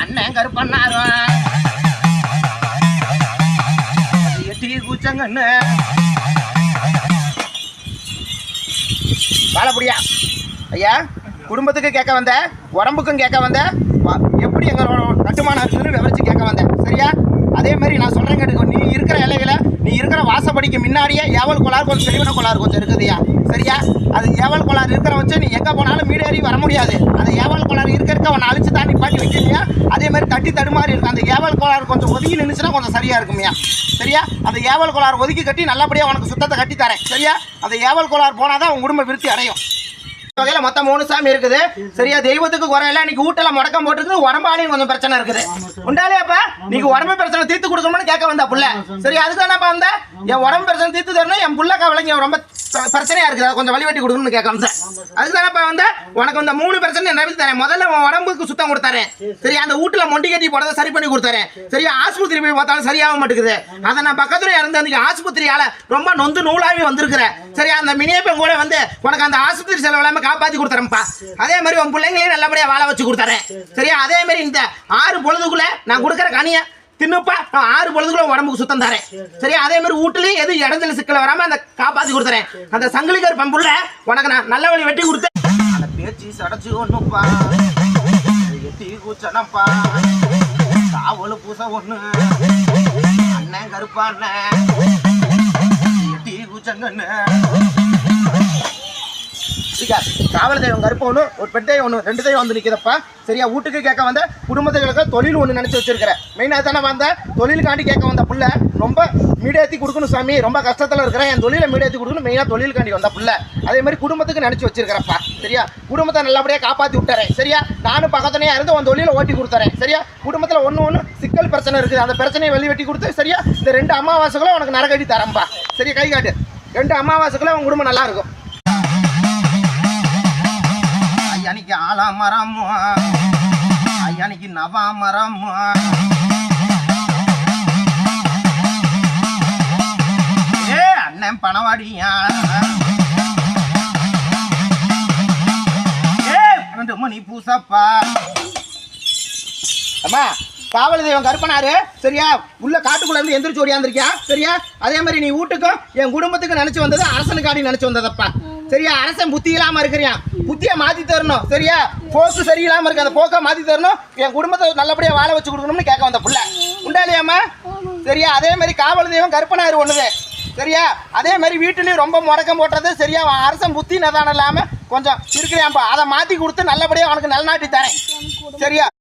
அண்ணன் கருப்பண்ணாரும் எட்டி கூச்சங்கன்னு வாழப்படியா ஐயா. குடும்பத்துக்கு கேட்க வந்த, உடம்புக்கும் கேட்க வந்த, எப்படி எங்களோட கட்டுமானம் இருக்குன்னு விவரிச்சு கேட்க வந்தேன். சரியா? அதே மாதிரி நான் சொல்கிறேன் கேட்டுக்கோ. நீ இருக்கிற இலைகளை நீ இருக்கிற வாசப்படிக்கு முன்னாடியே ஏவல் கோளாறு கொஞ்சம் செலிவன கோளாறு கொஞ்சம் இருக்குதுயா. சரியா? அது ஏவல் கோளாறு இருக்கிற வச்சு நீ எங்கே போனாலும் மீடேறி வர முடியாது. அந்த ஏவல் கோளாறு இருக்க அவனை அழிச்சு தாண்டி பாட்டி வைக்கலையா. அதே மாதிரி தட்டி தடுமாறி இருக்கும். அந்த ஏவல் கோளாறு கொஞ்சம் ஒதுக்கி நின்றுச்சுன்னா கொஞ்சம் சரியாக இருக்குமையா. சரியா? அந்த ஏவல் கோளாறு ஒதுக்கி கட்டி நல்லபடியாக உனக்கு சுத்தத்தை கட்டி தரேன். சரியா? அந்த ஏவல் கோளாறு போனால் தான் உன் குடும்ப விருத்தி அடையும். வகையில மொத்தம் 3 சாமி இருக்குது. சரியா? தெய்வத்துக்கு குறையில இன்னைக்கு வீட்டெல்லாம் முடக்கம் போட்டுருக்கு. உடம்பாலையும் கொஞ்சம் பிரச்சனை இருக்குது. உண்டாலேப்பா நீங்க உடம்பு பிரச்சனை தீர்த்து கொடுக்கணும்னு கேட்க வந்தா புள்ள. சரி, அதுதானப்பா வந்த என் உடம்பு பிரச்சனை தீர்த்து தரணும். என் புள்ளக்கா விளங்கி ரொம்ப பிரச்சனையா இருக்குது, அதை கொஞ்சம் வழிவட்டி கொடுக்கணும்னு கேட்க வந்தேன். அதுதானப்பா வந்த உனக்கு இந்த 3 பிரச்சனை நிறைவேற்றி தரேன். முதல்ல உன் உடம்புக்கு சுத்தம் கொடுத்தாரேன். சரி, அந்த வீட்டுல மொண்டி கட்டி போறதை சரி பண்ணி கொடுத்தாரேன். சரியா? ஆஸ்பத்திரி போய் பார்த்தாலும் சரியாக மாட்டேங்குது. அதை நான் பக்கத்துல இருந்து அந்த ஆஸ்பத்திரியால ரொம்ப நொந்து நூலாவே வந்திருக்கிறேன். சரியா? அந்த மினியப்பன் கூட வந்து உனக்கு அந்த ஆஸ்பத்திரி செலவு எல்லாமே காப்பாத்தி கொடுத்துறேன்ப்பா. அதே மாதிரி உன் பிள்ளைங்களையும் நல்லபடியா வாழ வச்சு கொடுத்துறேன். சரியா? அதே மாதிரி இந்த 6 பொழுதுக்குள்ள நான் கொடுக்குற கனிய தின்னுப்பா, 6 பொழுதுக்குள்ள உடம்புக்கு சுத்தம் தரேன். சரியா? அதே மாதிரி வீட்டுலயும் எது இடத்துல சிக்கல வராம அந்த காப்பாத்தி கொடுத்துறேன். அந்த சங்கிலிகர் பம்புள்ள உனக்கு நான் நல்ல வழி வெட்டி கொடுத்தேன். அந்த பேச்சு சடைச்சு ஒண்ணுப்பா, எட்டி கூச்சனப்பா, காவலு பூச ஒண்ணு, அண்ணன் கருப்பா அண்ணன் எட்டி கூச்சங்கன்னு. காவல் தெய்வம் கருப்பு ஒன்று, ஒரு பெட்டை ஒன்று, 2 தெய்வம் வந்து நிற்கிறப்பா. சரியா? வீட்டுக்கு கேட்க வந்த, குடும்பத்துகளுக்கு தொழில் ஒன்று நினச்சி வச்சிருக்கிறேன். மெயினாக தானே வந்த தொழிலுக்காண்டி கேட்க வந்த புள்ள. ரொம்ப மீடியாத்தி கொடுக்கணும் சாமி, ரொம்ப கஷ்டத்தில் இருக்கிறேன், என் தொழிலை மீடியாத்தி கொடுக்கணும். மெயினாக தொழிலுக்காண்டி வந்த புள்ள. அதே மாதிரி குடும்பத்துக்கு நினச்சி வச்சிருக்கிறப்பா. சரியா? குடும்பத்தை நல்லபடியாக காப்பாற்றி விட்டுறேன். சரியா? நானும் பக்கத்துலேயே இருந்து உன் தொழிலை ஓட்டி கொடுத்துறேன். சரியா? குடும்பத்தில் ஒன்று சிக்கல் பிரச்சனை இருக்குது, அந்த பிரச்சனையை வெளி வெட்டி கொடுத்து சரியா இந்த 2 அமாவாசைகளும் உனக்கு நரகடி தரம்பா. சரியா? கை காட்டு. 2 அமாவாசைகளும் உன் குடும்பம் நல்லா இருக்கும். ஐயானிக்கு ஆலாமரம், ஐயானிக்கு நவாமரம், ஏ அண்ணன் பணவாடியா, ஏ 2 மணி பூசப்பா. அம்மா காவல் தெய்வம் கருப்பனாரு. சரியா? உள்ள காட்டுக்குள்ள இருந்து எந்திரிச்சு ஓடியாந்துருக்கியா. சரியா? அதே மாதிரி நீ வீட்டுக்கும் என் குடும்பத்துக்கு நினைச்சு வந்தது அரசனுக்காண்டி நினைச்சு வந்ததப்பா. சரியா? அரசன் புத்தி இல்லாம இருக்கிறியா, புத்தியை மாத்தி தரணும். சரியா? போக்கு சரியில்லாம இருக்கு, அந்த போக்கை மாத்தி தரணும். என் குடும்பத்தை நல்லபடியா வாழ வச்சு கொடுக்கணும்னு கேட்க வந்த புள்ள. உண்டாலியாமா? சரியா? அதே மாதிரி காவல் தெய்வம் கருப்பனாரு ஒண்ணுது. சரியா? அதே மாதிரி வீட்டுலயும் ரொம்ப முடக்கம் போட்டுறது. சரியா? அரசன் புத்தி நதானம் இல்லாம கொஞ்சம் இருக்கிறியாப்பா, அதை மாத்தி கொடுத்து நல்லபடியா உனக்கு நல்லநாட்டி தரேன். சரியா?